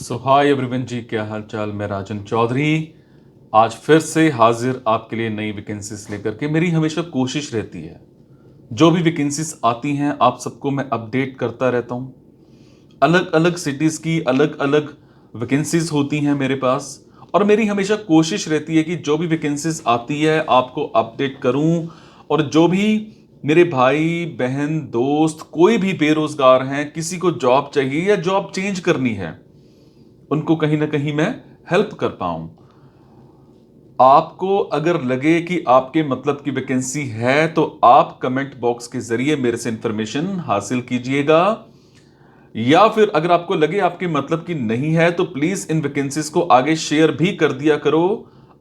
सो hi everyone जी, क्या हाल चाल। मैं राजन चौधरी आज फिर से हाजिर आपके लिए नई वैकेंसीज लेकर के। मेरी हमेशा कोशिश रहती है जो भी वैकेंसीज आती हैं आप सबको मैं अपडेट करता रहता हूँ। अलग अलग सिटीज़ की अलग अलग वैकेंसीज होती हैं मेरे पास, और मेरी हमेशा कोशिश रहती है कि जो भी वैकेंसीज आती है आपको अपडेट करूं। और जो भी मेरे भाई बहन दोस्त कोई भी बेरोजगार हैं, किसी को जॉब चाहिए या जॉब चेंज करनी है, उनको कहीं ना कहीं मैं हेल्प कर पाऊं। आपको अगर लगे कि आपके मतलब की वैकेंसी है तो आप कमेंट बॉक्स के जरिए मेरे से इंफॉर्मेशन हासिल कीजिएगा, या फिर अगर आपको लगे आपके मतलब की नहीं है तो प्लीज इन वैकेंसीज को आगे शेयर भी कर दिया करो।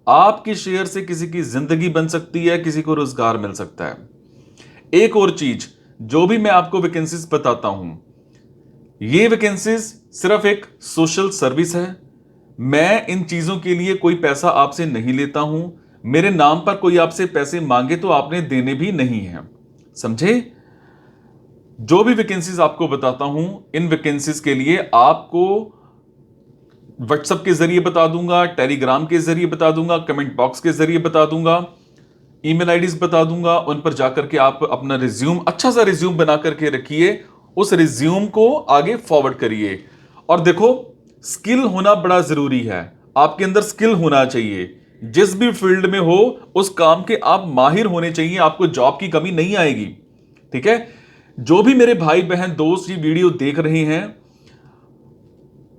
आपके शेयर से किसी की जिंदगी बन सकती है, किसी को रोजगार मिल सकता है। एक और चीज, जो भी मैं आपको वैकेंसीज बताता हूं, ये वैकेंसीज सिर्फ एक सोशल सर्विस है। मैं इन चीजों के लिए कोई पैसा आपसे नहीं लेता हूं। मेरे नाम पर कोई आपसे पैसे मांगे तो आपने देने भी नहीं है, समझे। जो भी वैकेंसीज आपको बताता हूं, इन वैकेंसीज के लिए आपको व्हाट्सएप के जरिए बता दूंगा, टेलीग्राम के जरिए बता दूंगा, कमेंट बॉक्स के जरिए बता दूंगा, ईमेल आईडीज बता दूंगा। उन पर जाकर के आप अपना रिज्यूम, अच्छा सा रिज्यूम बना करके रखिए, उस रिज्यूम को आगे फॉरवर्ड करिए। और देखो, स्किल होना बड़ा जरूरी है। आपके अंदर स्किल होना चाहिए। जिस भी फील्ड में हो उस काम के आप माहिर होने चाहिए, आपको जॉब की कमी नहीं आएगी। ठीक है। जो भी मेरे भाई बहन दोस्त ये वीडियो देख रहे हैं,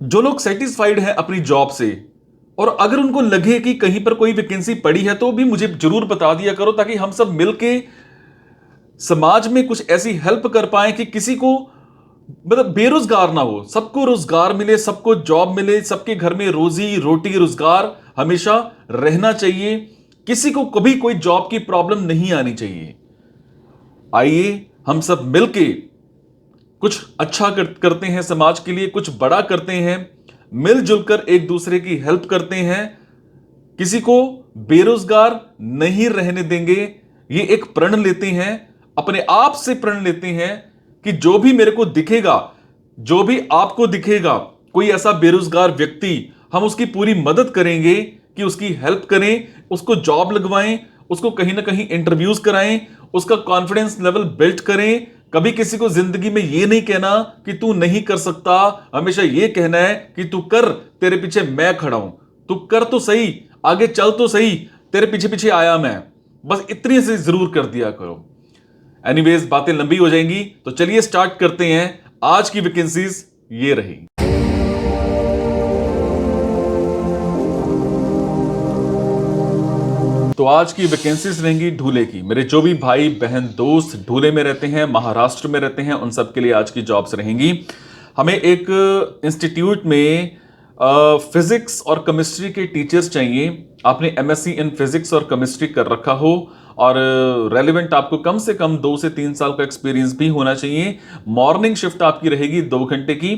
जो लोग सेटिस्फाइड हैं अपनी जॉब से, और अगर उनको लगे कि कहीं पर कोई वैकेंसी पड़ी है तो भी मुझे जरूर बता दिया करो, ताकि हम सब मिलके समाज में कुछ ऐसी हेल्प कर पाए कि किसी को मतलब बेरोजगार ना हो, सबको रोजगार मिले, सबको जॉब मिले, सबके घर में रोजी रोटी रोजगार हमेशा रहना चाहिए। किसी को कभी कोई जॉब की प्रॉब्लम नहीं आनी चाहिए। आइए हम सब मिलके कुछ अच्छा करते हैं, समाज के लिए कुछ बड़ा करते हैं, मिलजुल कर एक दूसरे की हेल्प करते हैं, किसी को बेरोजगार नहीं रहने देंगे। ये एक प्रण लेते हैं, अपने आप से प्रण लेते हैं कि जो भी मेरे को दिखेगा, जो भी आपको दिखेगा कोई ऐसा बेरोजगार व्यक्ति, हम उसकी पूरी मदद करेंगे कि उसकी हेल्प करें, उसको जॉब लगवाएं, उसको कहीं ना कहीं इंटरव्यूज कराएं, उसका कॉन्फिडेंस लेवल बिल्ड करें। कभी किसी को जिंदगी में यह नहीं कहना कि तू नहीं कर सकता, हमेशा यह कहना है कि तू कर, तेरे पीछे मैं खड़ा हूं, तू कर तो सही, आगे चल तो सही, तेरे पीछे पीछे आया मैं। बस इतनी से जरूर कर दिया करो। एनीवेज, बातें लंबी हो जाएंगी, तो चलिए स्टार्ट करते हैं। आज की वैकेंसीज ये रही। तो आज की वैकेंसीज रहेंगी ढूले की। मेरे जो भी भाई बहन दोस्त ढूले में रहते हैं, महाराष्ट्र में रहते हैं, उन सब के लिए आज की जॉब्स रहेंगी। हमें एक इंस्टीट्यूट में फिजिक्स और केमिस्ट्री के टीचर्स चाहिए। आपने एमएससी इन फिजिक्स और केमिस्ट्री कर रखा हो, और रेलिवेंट आपको कम से कम 2 से 3 साल का एक्सपीरियंस भी होना चाहिए। मॉर्निंग शिफ्ट आपकी रहेगी 2 घंटे की।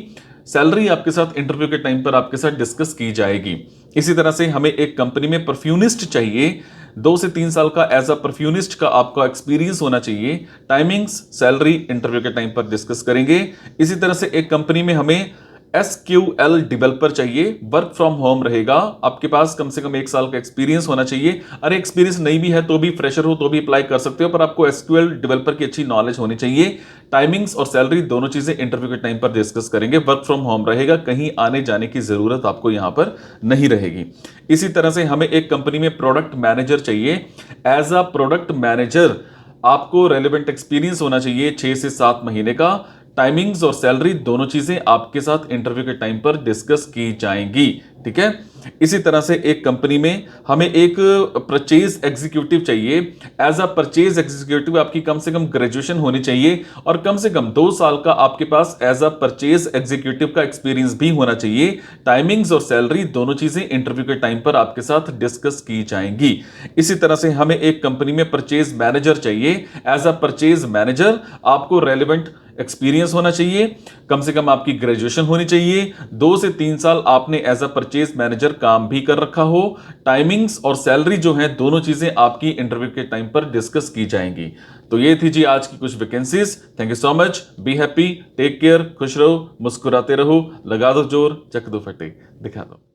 सैलरी आपके साथ इंटरव्यू के टाइम पर आपके साथ डिस्कस की जाएगी। इसी तरह से हमें एक कंपनी में परफ्यूनिस्ट चाहिए। 2 से 3 साल का एज अ परफ्यूनिस्ट का आपका एक्सपीरियंस होना चाहिए। टाइमिंग्स, सैलरी इंटरव्यू के टाइम पर डिस्कस करेंगे। इसी तरह से एक कंपनी में हमें SQL डेवलपर चाहिए, वर्क फ्रॉम होम रहेगा। आपके पास कम से कम 1 साल का एक्सपीरियंस होना चाहिए। अरे एक्सपीरियंस नहीं भी है तो भी, फ्रेशर हो तो भी अप्लाई कर सकते हो, पर आपको SQL डेवलपर की अच्छी नॉलेज होनी चाहिए। टाइमिंग्स और सैलरी दोनों चीजें इंटरव्यू के टाइम पर डिस्कस करेंगे। वर्क फ्रॉम होम रहेगा, कहीं आने जाने की जरूरत आपको यहां पर नहीं रहेगी। इसी तरह से हमें एक कंपनी में प्रोडक्ट मैनेजर चाहिए। एज अ प्रोडक्ट मैनेजर आपको रेलेवेंट एक्सपीरियंस होना चाहिए 6 से 7 महीने का। टाइमिंग्स और सैलरी दोनों चीजें आपके साथ इंटरव्यू के टाइम पर डिस्कस की जाएंगी। ठीक है। इसी तरह से एक कंपनी में हमें एक परचेज एग्जीक्यूटिव चाहिए। एज अ परचेज एग्जीक्यूटिव आपकी कम से कम ग्रेजुएशन होनी चाहिए, और कम से कम 2 साल का आपके पास एज अ परचेज एग्जीक्यूटिव का एक्सपीरियंस भी होना चाहिए। टाइमिंग्स और सैलरी दोनों चीजें इंटरव्यू के टाइम पर आपके साथ डिस्कस की जाएंगी। इसी तरह से हमें एक कंपनी में परचेज मैनेजर चाहिए। एज अ परचेज मैनेजर आपको रेलिवेंट एक्सपीरियंस होना चाहिए, कम से कम आपकी ग्रेजुएशन होनी चाहिए, 2 से 3 साल आपने एज अ परचेज मैनेजर काम भी कर रखा हो। टाइमिंग्स और सैलरी जो है दोनों चीजें आपकी इंटरव्यू के टाइम पर डिस्कस की जाएंगी। तो ये थी जी आज की कुछ vacancies. Thank you so much, be happy, take care, खुश रहो, मुस्कुराते रहो, लगा दो जोर, चक दो फटे, दिखा दो।